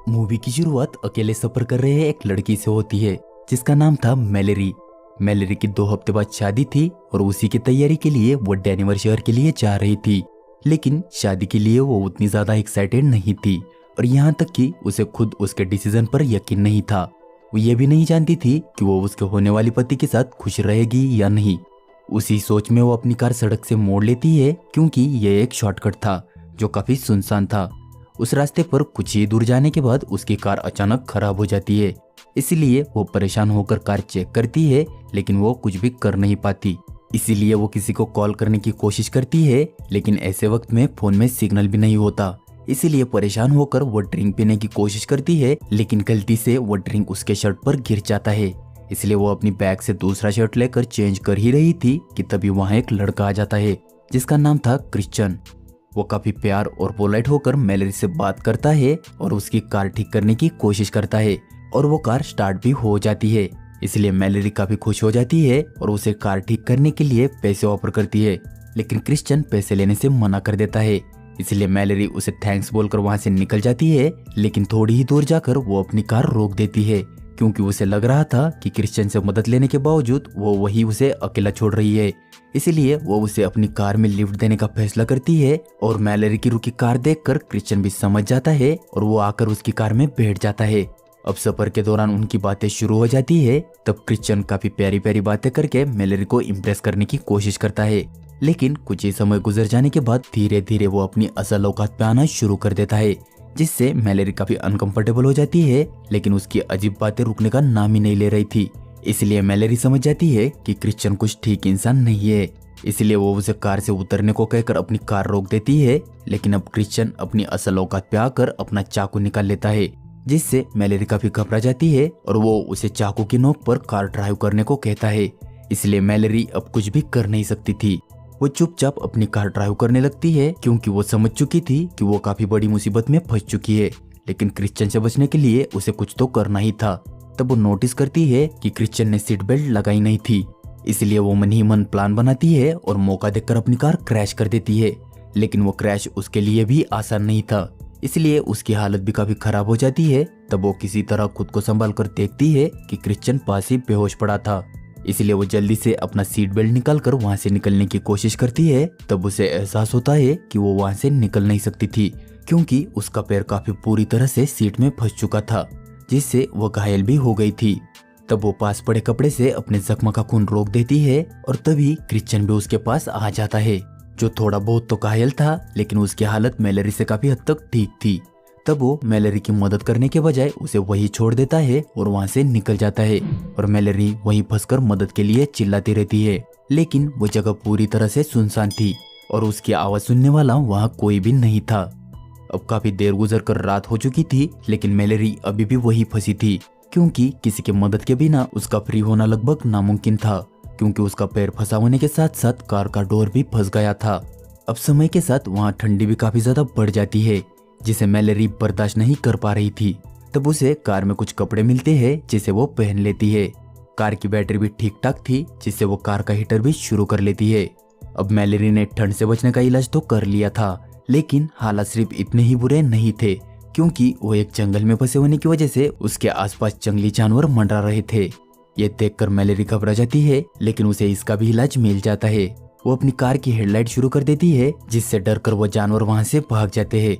Movie की शुरुआत अकेले सफर कर रहे एक लड़की से होती है जिसका नाम था मैलेरी। मैलेरी की 2 हफ्ते बाद शादी थी और उसी की तैयारी के लिए वो डेनवर शहर के लिए जा रही थी। लेकिन शादी के लिए वो उतनी ज्यादा एक्साइटेड नहीं थी और यहाँ तक कि उसे खुद उसके डिसीजन पर यकीन नहीं था। वो ये भी नहीं जानती थी कि वो उसके होने वाली पति के साथ खुश रहेगी या नहीं। उसी सोच में वो अपनी कार सड़क से मोड़ लेती है क्योंकि ये एक शॉर्टकट था जो काफी सुनसान था। उस रास्ते पर कुछ ही दूर जाने के बाद उसकी कार अचानक खराब हो जाती है। इसलिए वो परेशान होकर कार चेक करती है लेकिन वो कुछ भी कर नहीं पाती। इसीलिए वो किसी को कॉल करने की कोशिश करती है लेकिन ऐसे वक्त में फोन में सिग्नल भी नहीं होता। इसीलिए परेशान होकर वो ड्रिंक पीने की कोशिश करती है लेकिन गलती से वो ड्रिंक उसके शर्ट पर गिर जाता है। इसलिए वो अपनी बैग से दूसरा शर्ट लेकर चेंज कर ही रही थी कि तभी वहाँ एक लड़का आ जाता है जिसका नाम था क्रिश्चियन। वो काफी प्यार और पोलाइट होकर मैलेरी से बात करता है और उसकी कार ठीक करने की कोशिश करता है और वो कार स्टार्ट भी हो जाती है। इसलिए मैलेरी काफी खुश हो जाती है और उसे कार ठीक करने के लिए पैसे ऑफर करती है लेकिन क्रिश्चियन पैसे लेने से मना कर देता है। इसलिए मैलेरी उसे थैंक्स बोलकर वहां से निकल जाती है लेकिन थोड़ी ही दूर जाकर वो अपनी कार रोक देती है क्योंकि उसे लग रहा था कि क्रिश्चियन से मदद लेने के बावजूद वो वही उसे अकेला छोड़ रही है। इसलिए वो उसे अपनी कार में लिफ्ट देने का फैसला करती है और मैलेरी की रुकी कार देखकर क्रिश्चियन भी समझ जाता है और वो आकर उसकी कार में बैठ जाता है। अब सफर के दौरान उनकी बातें शुरू हो जाती है। तब क्रिश्चियन काफी प्यारी प्यारी बातें करके मैलेरी को इम्प्रेस करने की कोशिश करता है लेकिन कुछ ही समय गुजर जाने के बाद धीरे धीरे वो अपनी असल औकात पे आना शुरू कर देता है जिससे मैलेरी काफी अनकंफर्टेबल हो जाती है लेकिन उसकी अजीब बातें रुकने का नाम ही नहीं ले रही थी। इसलिए मैलेरी समझ जाती है कि क्रिश्चियन कुछ ठीक इंसान नहीं है। इसलिए वो उसे कार से उतरने को कहकर अपनी कार रोक देती है लेकिन अब क्रिश्चियन अपनी असल औकात पे आकर अपना चाकू निकाल लेता है जिससे मैलेरी काफी घबरा जाती है और वो उसे चाकू की नोक पर कार ड्राइव करने को कहता है। इसलिए मैलेरी अब कुछ भी कर नहीं सकती थी। वो चुपचाप अपनी कार ड्राइव करने लगती है क्योंकि वो समझ चुकी थी कि वो काफी बड़ी मुसीबत में फंस चुकी है लेकिन क्रिश्चियन से बचने के लिए उसे कुछ तो करना ही था। तब वो नोटिस करती है कि क्रिश्चियन ने सीट बेल्ट लगाई नहीं थी। इसलिए वो मन ही मन प्लान बनाती है और मौका देखकर अपनी कार क्रैश कर देती है लेकिन वो क्रैश उसके लिए भी आसान नहीं था। इसलिए उसकी हालत भी काफी खराब हो जाती है। तब वो किसी तरह खुद को संभाल कर देखती है कि क्रिश्चियन पास ही बेहोश पड़ा था। इसलिए वो जल्दी से अपना सीट बेल्ट निकालकर वहां से निकलने की कोशिश करती है। तब उसे एहसास होता है कि वो वहां से निकल नहीं सकती थी क्योंकि उसका पैर काफी पूरी तरह से सीट में फंस चुका था जिससे वो घायल भी हो गई थी। तब वो पास पड़े कपड़े से अपने जख्म का खून रोक देती है और तभी क्रिश्चियन भी उसके पास आ जाता है जो थोड़ा बहुत तो घायल था लेकिन उसकी हालत मैलेरी से काफी हद तक ठीक थी। तब वो मैलेरी की मदद करने के बजाय उसे वही छोड़ देता है और वहां से निकल जाता है और मैलेरी वहीं फंसकर मदद के लिए चिल्लाती रहती है लेकिन वो जगह पूरी तरह से सुनसान थी और उसकी आवाज सुनने वाला वहां कोई भी नहीं था। अब काफी देर गुजर कर रात हो चुकी थी लेकिन मैलेरी अभी भी वही फंसी थी क्योंकि किसी की मदद के बिना उसका फ्री होना लगभग नामुमकिन था क्योंकि उसका पैर फंसा होने के साथ साथ कार का डोर भी फंस गया था। अब समय के साथ वहाँ ठंडी भी काफी ज्यादा बढ़ जाती है जिसे मैलेरी बर्दाश्त नहीं कर पा रही थी। तब उसे कार में कुछ कपड़े मिलते हैं जिसे वो पहन लेती है। कार की बैटरी भी ठीक ठाक थी जिससे वो कार का हीटर भी शुरू कर लेती है। अब मैलेरी ने ठंड से बचने का इलाज तो कर लिया था लेकिन हालात सिर्फ इतने ही बुरे नहीं थे क्योंकि वो एक जंगल में फंसे होने की वजह से उसके आसपास जंगली जानवर मंडरा रहे थे। ये देखकर मैलेरी घबरा जाती है लेकिन उसे इसका भी इलाज मिल जाता है। वो अपनी कार की हेडलाइट शुरू कर देती है जिससे डरकर वो जानवर वहां से भाग जाते हैं।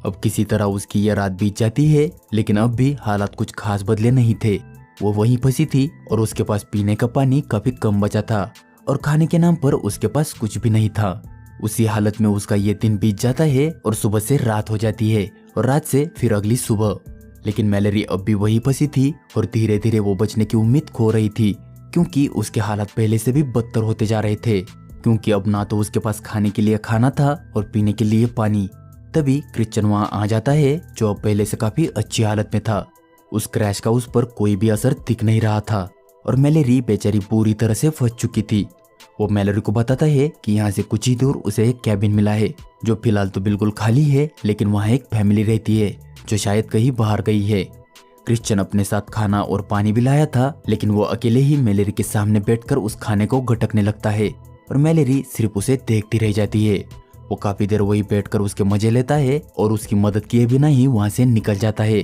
अब किसी तरह उसकी ये रात बीत जाती है लेकिन अब भी हालात कुछ खास बदले नहीं थे। वो वहीं फंसी थी और उसके पास पीने का पानी काफी कम बचा था और खाने के नाम पर उसके पास कुछ भी नहीं था। उसी हालत में उसका ये दिन बीत जाता है और सुबह से रात हो जाती है और रात से फिर अगली सुबह। लेकिन मैलेरी अब भी वही फंसी थी और धीरे धीरे वो बचने की उम्मीद खो रही थी क्योंकि उसके हालात पहले से भी बदतर होते जा रहे थे क्योंकि अब ना तो उसके पास खाने के लिए खाना था और पीने के लिए पानी। तभी क्रिश्चियन वहां आ जाता है जो अब पहले से काफी अच्छी हालत में था। उस क्रैश का उस पर कोई भी असर दिख नहीं रहा था और मैलेरी बेचारी पूरी तरह से फंस चुकी थी। वो मैलेरी को बताता है कि यहाँ से कुछ ही दूर उसे एक कैबिन मिला है जो फिलहाल तो बिल्कुल खाली है लेकिन वहाँ एक फैमिली रहती है जो शायद कहीं बाहर गई है। क्रिश्चियन अपने साथ खाना और पानी भी लाया था लेकिन वो अकेले ही मैलेरी के सामने बैठकर उस खाने को गटकने लगता है और मैलेरी सिर्फ उसे देखती रह जाती है। वो काफी देर वही बैठकर उसके मजे लेता है और उसकी मदद किए बिना ही वहां से निकल जाता है।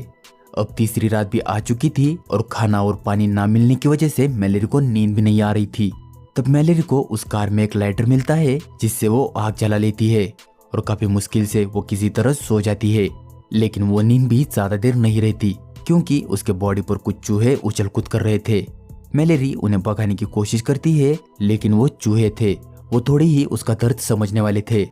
अब तीसरी रात भी आ चुकी थी और खाना और पानी ना मिलने की वजह से मैलेरी को नींद भी नहीं आ रही थी। तब मैलेरी को उस कार में एक लाइटर मिलता है जिससे वो आग जला लेती है और काफी मुश्किल से वो किसी तरह सो जाती है। लेकिन वो नींद भी ज्यादा देर नहीं रहती क्योंकि उसके बॉडी पर कुछ चूहे उछल कूद कर रहे थे। मैलेरी उन्हें भगाने की कोशिश करती है लेकिन वो चूहे थे, वो थोड़ी ही उसका दर्द समझने वाले थे।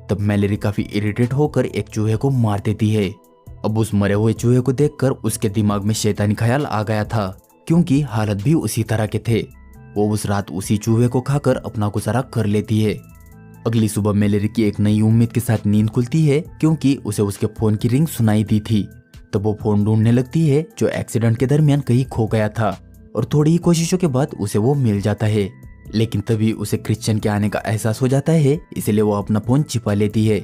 तब मैलेरी काफी इरिटेट होकर एक चूहे को मार देती है। अब उस मरे हुए चूहे को देखकर उसके दिमाग में शैतानी ख्याल आ गया था क्योंकि हालत भी उसी तरह के थे। वो उस रात उसी चूहे को खाकर अपना गुजारा कर लेती है। अगली सुबह मैलेरी की एक नई उम्मीद के साथ नींद खुलती है क्योंकि उसे उसके फोन की रिंग सुनाई दी थी। तब वो फोन ढूंढने लगती है जो एक्सीडेंट के दरमियान कहीं खो गया था और थोड़ी ही कोशिशों के बाद उसे वो मिल जाता है। लेकिन तभी उसे क्रिश्चियन के आने का एहसास हो जाता है, इसलिए वो अपना फोन छिपा लेती है।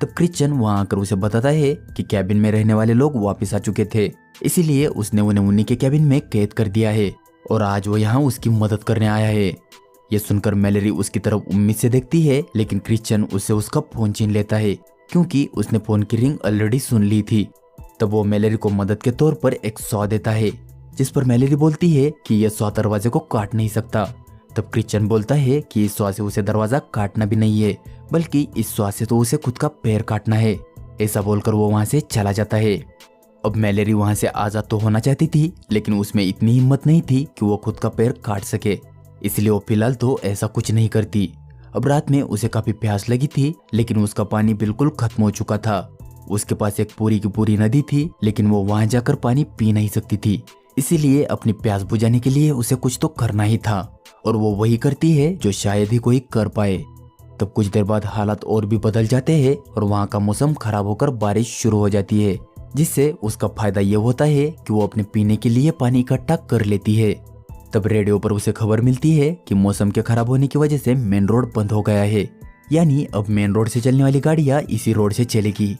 तब क्रिश्चियन वहां आकर उसे बताता है कि कैबिन में रहने वाले लोग वापस आ चुके थे, इसीलिए उसने उन्हें उन्हीं के कैबिन में कैद कर दिया है और आज वो यहाँ उसकी मदद करने आया है। ये सुनकर मैलेरी उसकी तरफ उम्मीद से देखती है लेकिन क्रिश्चियन उससे उसका फोन छीन लेता है क्योंकि उसने फोन की रिंग ऑलरेडी सुन ली थी। तब वो मैलेरी को मदद के तौर पर एक सौ देता है जिस पर मैलेरी बोलती है कि यह सौ दरवाजे को काट नहीं सकता। तब क्रिश्चियन बोलता है कि इस सौ से उसे दरवाजा काटना भी नहीं है बल्कि इस सौ से तो उसे खुद का पैर काटना है। ऐसा बोलकर वो वहां से चला जाता है। अब मैलेरी वहां से आजाद तो होना चाहती थी लेकिन उसमें इतनी हिम्मत नहीं थी कि वो खुद का पैर काट सके, इसलिए वो फिलहाल तो ऐसा कुछ नहीं करती। अब रात में उसे काफी प्यास लगी थी लेकिन उसका पानी बिल्कुल खत्म हो चुका था। उसके पास एक पूरी की पूरी नदी थी लेकिन वो वहां जाकर पानी पी नहीं सकती थी, इसीलिए अपनी प्यास बुझाने के लिए उसे कुछ तो करना ही था और वो वही करती है जो शायद ही कोई कर पाए। तब कुछ देर बाद हालात और भी बदल जाते हैं और वहाँ का मौसम खराब होकर बारिश शुरू हो जाती है, जिससे उसका फायदा ये होता है कि वो अपने पीने के लिए पानी इकट्ठा कर लेती है। तब रेडियो पर उसे खबर मिलती है कि मौसम के खराब होने की वजह से मेन रोड बंद हो गया है, यानी अब मेन रोड से चलने वाली गाड़ियाँ इसी रोड से चलेगी।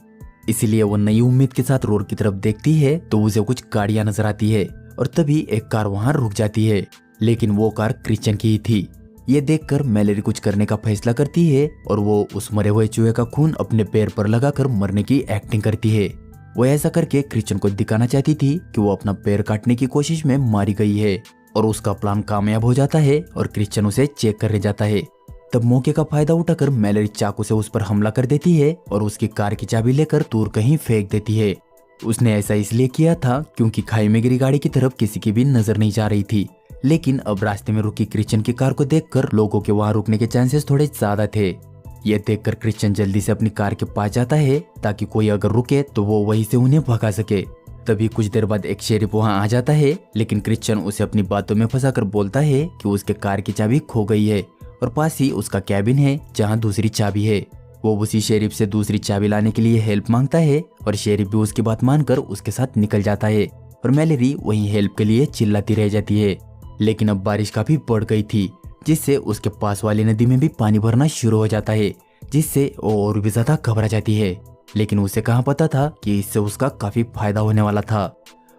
इसीलिए वो नई उम्मीद के साथ रोड की तरफ देखती है तो उसे कुछ गाड़ियाँ नजर आती है और तभी एक कार वहाँ रुक जाती है, लेकिन वो कार क्रिश्चियन की ही थी। ये देखकर मैलेरी कुछ करने का फैसला करती है और वो उस मरे हुए चूहे का खून अपने पैर पर लगाकर मरने की एक्टिंग करती है। वो ऐसा करके क्रिश्चियन को दिखाना चाहती थी कि वो अपना पैर काटने की कोशिश में मारी गई है और उसका प्लान कामयाब हो जाता है और क्रिश्चियन उसे चेक करने जाता है। तब मौके का फायदा उठाकर मैलेरी चाकू से उस पर हमला कर देती है और उसकी कार की चाबी लेकर दूर कहीं फेंक देती है। उसने ऐसा इसलिए किया था क्योंकि खाई में गिरी गाड़ी की तरफ किसी की भी नजर नहीं जा रही थी, लेकिन अब रास्ते में रुकी क्रिश्चियन की कार को देखकर लोगों के वहां रुकने के चांसेस थोड़े ज्यादा थे। यह देखकर क्रिश्चियन जल्दी से अपनी कार के पास जाता है ताकि कोई अगर रुके तो वो वहीं से उन्हें भगा सके। तभी कुछ देर बाद एक शेरिफ वहां आ जाता है, लेकिन क्रिश्चियन उसे अपनी बातों में फंसाकर बोलता है कि उसके कार की चाबी खो गई है और पास ही उसका कैबिन है जहाँ दूसरी चाबी है। वो उसी शेरिफ से दूसरी चाबी लाने के लिए हेल्प मांगता है और शेरिफ भी उसकी बात मानकर उसके साथ निकल जाता है और मैलेरी वहीं हेल्प के लिए चिल्लाती रह जाती है। लेकिन अब बारिश काफी बढ़ गई थी, जिससे उसके पास वाली नदी में भी पानी भरना शुरू हो जाता है, जिससे वो और भी ज्यादा घबरा जाती है। लेकिन उसे कहाँ पता था कि इससे उसका काफी फायदा होने वाला था।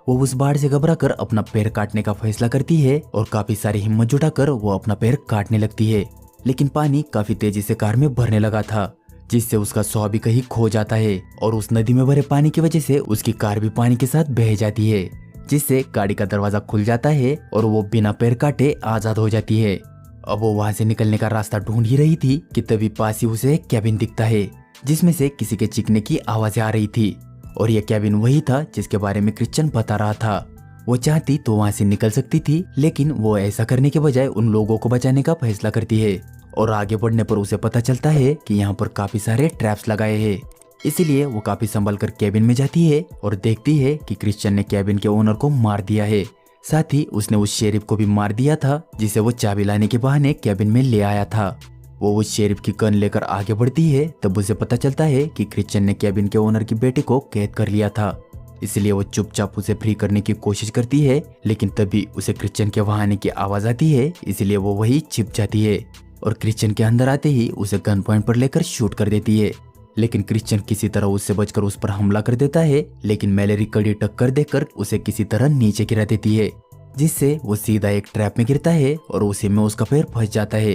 वो उस बाढ़ से घबराकर अपना पैर काटने का फैसला करती है और काफी सारी हिम्मत जुटाकर वो अपना पैर काटने लगती है, लेकिन पानी काफी तेजी से कार में भरने लगा था, जिससे उसका सौ भी कहीं खो जाता है और उस नदी में भरे पानी की वजह से उसकी कार भी पानी के साथ बह जाती है, जिससे गाड़ी का दरवाजा खुल जाता है और वो बिना पैर काटे आजाद हो जाती है। अब वो वहां से निकलने का रास्ता ढूंढ ही रही थी कि तभी पास ही उसे एक कैबिन दिखता है, जिसमें से किसी के चीखने की आवाजें आ रही थी और यह कैबिन वही था जिसके बारे में क्रिश्चियन बता रहा था। वो चाहती तो वहां से निकल सकती थी, लेकिन वो ऐसा करने के बजाय उन लोगों को बचाने का फैसला करती है और आगे बढ़ने पर उसे पता चलता है कि यहाँ पर काफी सारे ट्रैप्स लगाए हैं। इसीलिए वो काफी संभल कर कैबिन में जाती है और देखती है कि क्रिश्चियन ने कैबिन के ओनर को मार दिया है, साथ ही उसने उस शेरिफ को भी मार दिया था जिसे वो चाबी लाने के बहाने कैबिन में ले आया था। वो उस शेरिफ की गन लेकर आगे बढ़ती है, तब उसे पता चलता है कि क्रिश्चियन ने कैबिन के ओनर की बेटी को कैद कर लिया था। इसलिए वो चुपचाप उसे फ्री करने की कोशिश करती है, लेकिन तभी उसे क्रिश्चियन के वहां आने की आवाज आती है, इसलिए वो वही छिप जाती है और क्रिश्चियन के अंदर आते ही उसे गन पॉइंट पर लेकर शूट कर देती है। लेकिन क्रिश्चियन किसी तरह उससे बचकर उस पर हमला कर देता है, लेकिन मैलेरी कड़ी टक्कर देकर उसे किसी तरह नीचे गिरा देती है, जिससे वो सीधा एक ट्रैप में गिरता है और उसी में उसका पैर फंस जाता है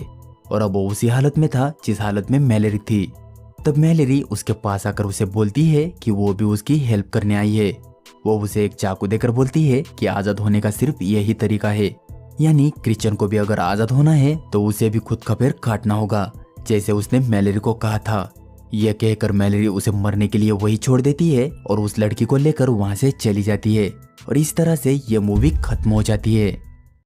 और अब वो उसी हालत में था जिस हालत में मैलेरी थी। तब मैलेरी उसके पास आकर उसे बोलती है कि वो भी उसकी हेल्प करने आई है। वो उसे एक चाकू देकर बोलती है कि आजाद होने का सिर्फ यही तरीका है, यानी क्रिश्चियन को भी अगर आजाद होना है तो उसे भी खुद का पैर काटना होगा, जैसे उसने मैलेरी को कहा था। यह कहकर मैलेरी उसे मरने के लिए वही छोड़ देती है और उस लड़की को लेकर वहां से चली जाती है और इस तरह से यह मूवी खत्म हो जाती है।